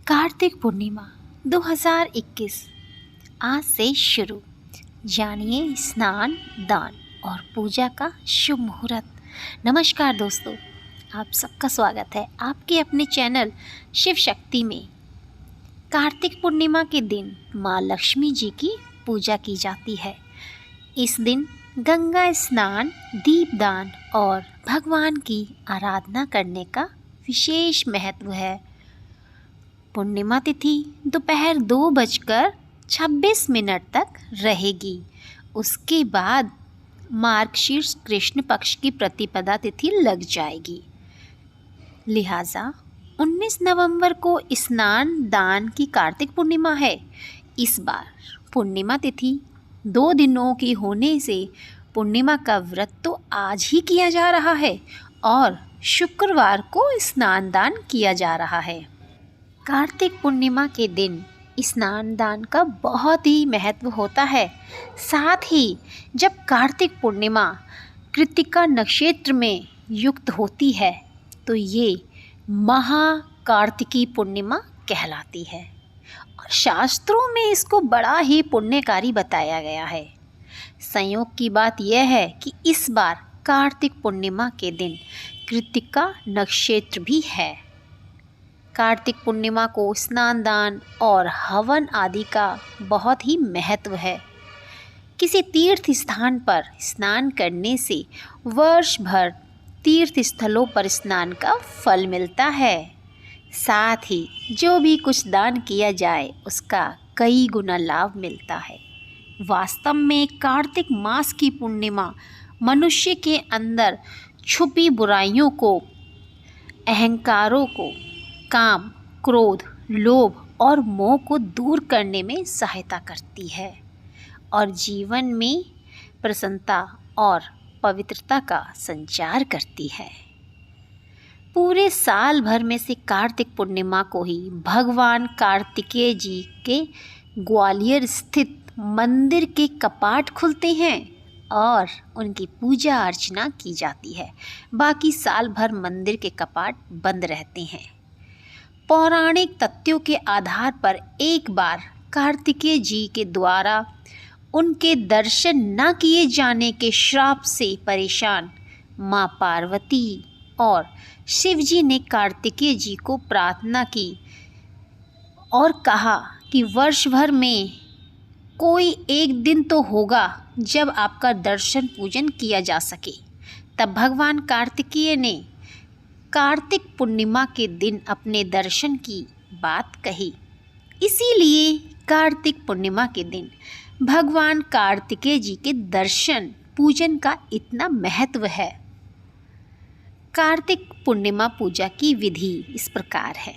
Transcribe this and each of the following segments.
कार्तिक पूर्णिमा 2021 आज से शुरू। जानिए स्नान, दान और पूजा का शुभ मुहूर्त। नमस्कार दोस्तों, आप सबका स्वागत है आपके अपने चैनल शिव शक्ति में। कार्तिक पूर्णिमा के दिन माँ लक्ष्मी जी की पूजा की जाती है। इस दिन गंगा स्नान, दीपदान और भगवान की आराधना करने का विशेष महत्व है। पूर्णिमा तिथि दोपहर 2:26 तक रहेगी। उसके बाद मार्गशीर्ष कृष्ण पक्ष की प्रतिपदा तिथि लग जाएगी। लिहाजा 19 नवंबर को स्नान दान की कार्तिक पूर्णिमा है। इस बार पूर्णिमा तिथि 2 दिनों की होने से पूर्णिमा का व्रत तो आज ही किया जा रहा है और शुक्रवार को स्नान दान किया जा रहा है। कार्तिक पूर्णिमा के दिन स्नान दान का बहुत ही महत्व होता है। साथ ही जब कार्तिक पूर्णिमा कृत्तिका नक्षत्र में युक्त होती है तो ये महाकार्तिकी पूर्णिमा कहलाती है और शास्त्रों में इसको बड़ा ही पुण्यकारी बताया गया है। संयोग की बात यह है कि इस बार कार्तिक पूर्णिमा के दिन कृत्तिका नक्षत्र भी है। कार्तिक पूर्णिमा को स्नान दान और हवन आदि का बहुत ही महत्व है। किसी तीर्थ स्थान पर स्नान करने से वर्ष भर तीर्थ स्थलों पर स्नान का फल मिलता है। साथ ही जो भी कुछ दान किया जाए उसका कई गुना लाभ मिलता है। वास्तव में कार्तिक मास की पूर्णिमा मनुष्य के अंदर छुपी बुराइयों को, अहंकारों को, काम, क्रोध, लोभ और मोह को दूर करने में सहायता करती है और जीवन में प्रसन्नता और पवित्रता का संचार करती है। पूरे साल भर में से कार्तिक पूर्णिमा को ही भगवान कार्तिकेय जी के ग्वालियर स्थित मंदिर के कपाट खुलते हैं और उनकी पूजा अर्चना की जाती है। बाकी साल भर मंदिर के कपाट बंद रहते हैं। पौराणिक तथ्यों के आधार पर एक बार कार्तिकेय जी के द्वारा उनके दर्शन न किए जाने के श्राप से परेशान माँ पार्वती और शिव जी ने कार्तिकेय जी को प्रार्थना की और कहा कि वर्ष भर में कोई एक दिन तो होगा जब आपका दर्शन पूजन किया जा सके। तब भगवान कार्तिकेय ने कार्तिक पूर्णिमा के दिन अपने दर्शन की बात कही। इसीलिए कार्तिक पूर्णिमा के दिन भगवान कार्तिकेय जी के दर्शन पूजन का इतना महत्व है। कार्तिक पूर्णिमा पूजा की विधि इस प्रकार है।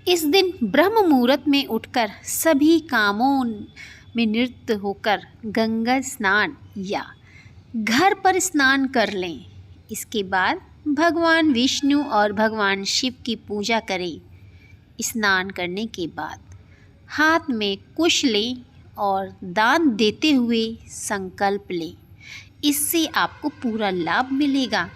इस दिन ब्रह्म मुहूर्त में उठकर सभी कामों में निरत होकर गंगा स्नान या घर पर स्नान कर लें। इसके बाद भगवान विष्णु और भगवान शिव की पूजा करें। स्नान करने के बाद हाथ में कुश लें और दान देते हुए संकल्प लें। इससे आपको पूरा लाभ मिलेगा।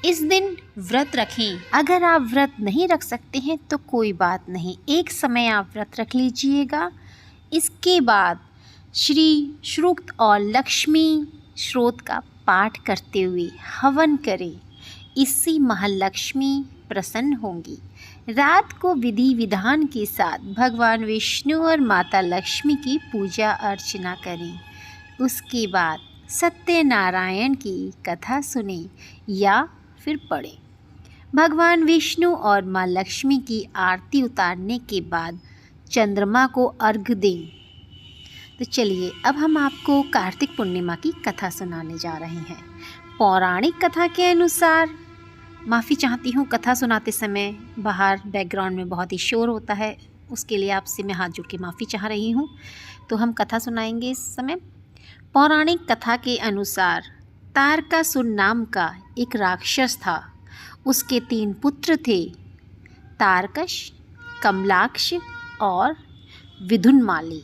इस दिन व्रत रखें। अगर आप व्रत नहीं रख सकते हैं तो कोई बात नहीं, एक समय आप व्रत रख लीजिएगा। इसके बाद श्री सूक्त और लक्ष्मी स्रोत का पाठ करते हुए हवन करें। इससे महालक्ष्मी प्रसन्न होंगी। रात को विधि विधान के साथ भगवान विष्णु और माता लक्ष्मी की पूजा अर्चना करें। उसके बाद सत्यनारायण की कथा सुने या फिर पढ़ें। भगवान विष्णु और माँ लक्ष्मी की आरती उतारने के बाद चंद्रमा को अर्घ्य दें। तो चलिए अब हम आपको कार्तिक पूर्णिमा की कथा सुनाने जा रहे हैं। पौराणिक कथा के अनुसार, माफ़ी चाहती हूँ कथा सुनाते समय बाहर बैकग्राउंड में बहुत ही शोर होता है, उसके लिए आपसे मैं हाथ जोड़ के माफ़ी चाह रही हूँ। तो हम कथा सुनाएंगे इस समय। पौराणिक कथा के अनुसार तारकासुर नाम का एक राक्षस था। उसके 3 पुत्र थे, तारकश, कमलाक्ष और विदुन्माली।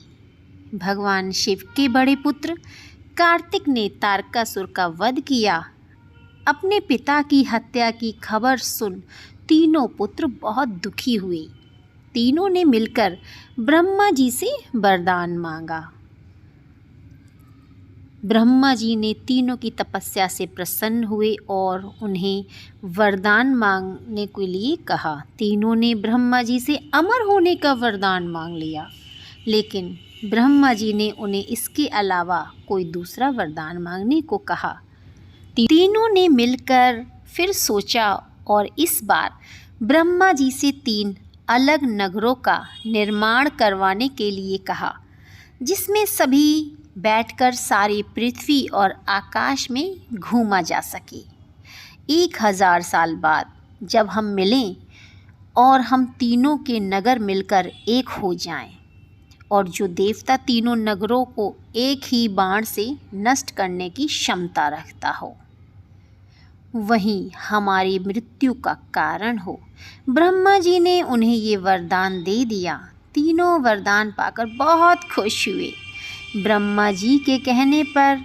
भगवान शिव के बड़े पुत्र कार्तिक ने तारकासुर का वध किया। अपने पिता की हत्या की खबर सुन तीनों पुत्र बहुत दुखी हुए। तीनों ने मिलकर ब्रह्मा जी से वरदान मांगा। ब्रह्मा जी ने तीनों की तपस्या से प्रसन्न हुए और उन्हें वरदान मांगने के लिए कहा। तीनों ने ब्रह्मा जी से अमर होने का वरदान मांग लिया, लेकिन ब्रह्मा जी ने उन्हें इसके अलावा कोई दूसरा वरदान मांगने को कहा। तीनों ने मिलकर फिर सोचा और इस बार ब्रह्मा जी से 3 अलग नगरों का निर्माण करवाने के लिए कहा, जिसमें सभी बैठकर सारी पृथ्वी और आकाश में घूमा जा सके। 1000 साल बाद जब हम मिलें और हम तीनों के नगर मिलकर एक हो जाएं, और जो देवता तीनों नगरों को एक ही बाण से नष्ट करने की क्षमता रखता हो, वही हमारी मृत्यु का कारण हो। ब्रह्मा जी ने उन्हें ये वरदान दे दिया। तीनों वरदान पाकर बहुत खुश हुए। ब्रह्मा जी के कहने पर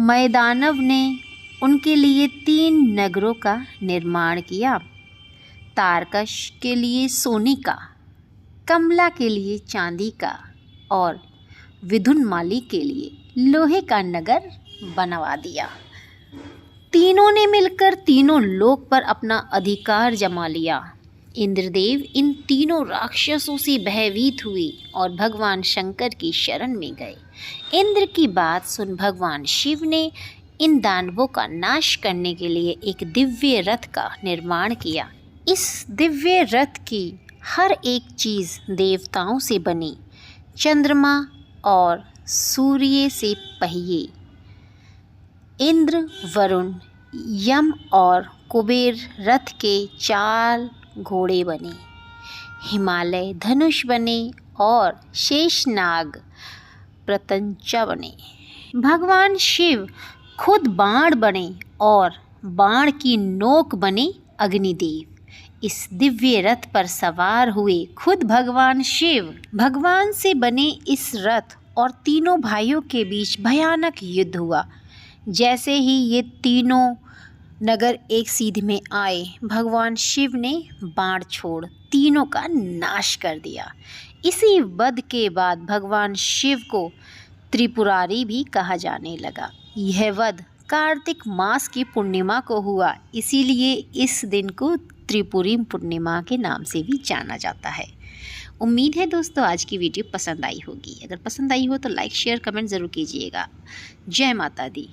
मैदानव ने उनके लिए 3 नगरों का निर्माण किया। तारकश के लिए सोने का, कमला के लिए चांदी का और विदुनमाली के लिए लोहे का नगर बनवा दिया। तीनों ने मिलकर तीनों लोक पर अपना अधिकार जमा लिया। इंद्रदेव इन तीनों राक्षसों से भयभीत हुए और भगवान शंकर की शरण में गए। इंद्र की बात सुन भगवान शिव ने इन दानवों का नाश करने के लिए एक दिव्य रथ का निर्माण किया। इस दिव्य रथ की हर एक चीज़ देवताओं से बनी। चंद्रमा और सूर्य से पहिए, इंद्र, वरुण, यम और कुबेर रथ के 4 घोड़े बने। हिमालय धनुष बने और शेषनाग प्रत्यंचा बने। भगवान शिव खुद बाण बने और बाण की नोक बने अग्निदेव। इस दिव्य रथ पर सवार हुए खुद भगवान शिव। भगवान से बने इस रथ और तीनों भाइयों के बीच भयानक युद्ध हुआ। जैसे ही ये तीनों नगर एक सीध में आए, भगवान शिव ने बाण छोड़ तीनों का नाश कर दिया। इसी वध के बाद भगवान शिव को त्रिपुरारी भी कहा जाने लगा। यह वध कार्तिक मास की पूर्णिमा को हुआ, इसीलिए इस दिन को त्रिपुरी पूर्णिमा के नाम से भी जाना जाता है। उम्मीद है दोस्तों आज की वीडियो पसंद आई होगी। अगर पसंद आई हो तो लाइक, शेयर, कमेंट ज़रूर कीजिएगा। जय माता दी।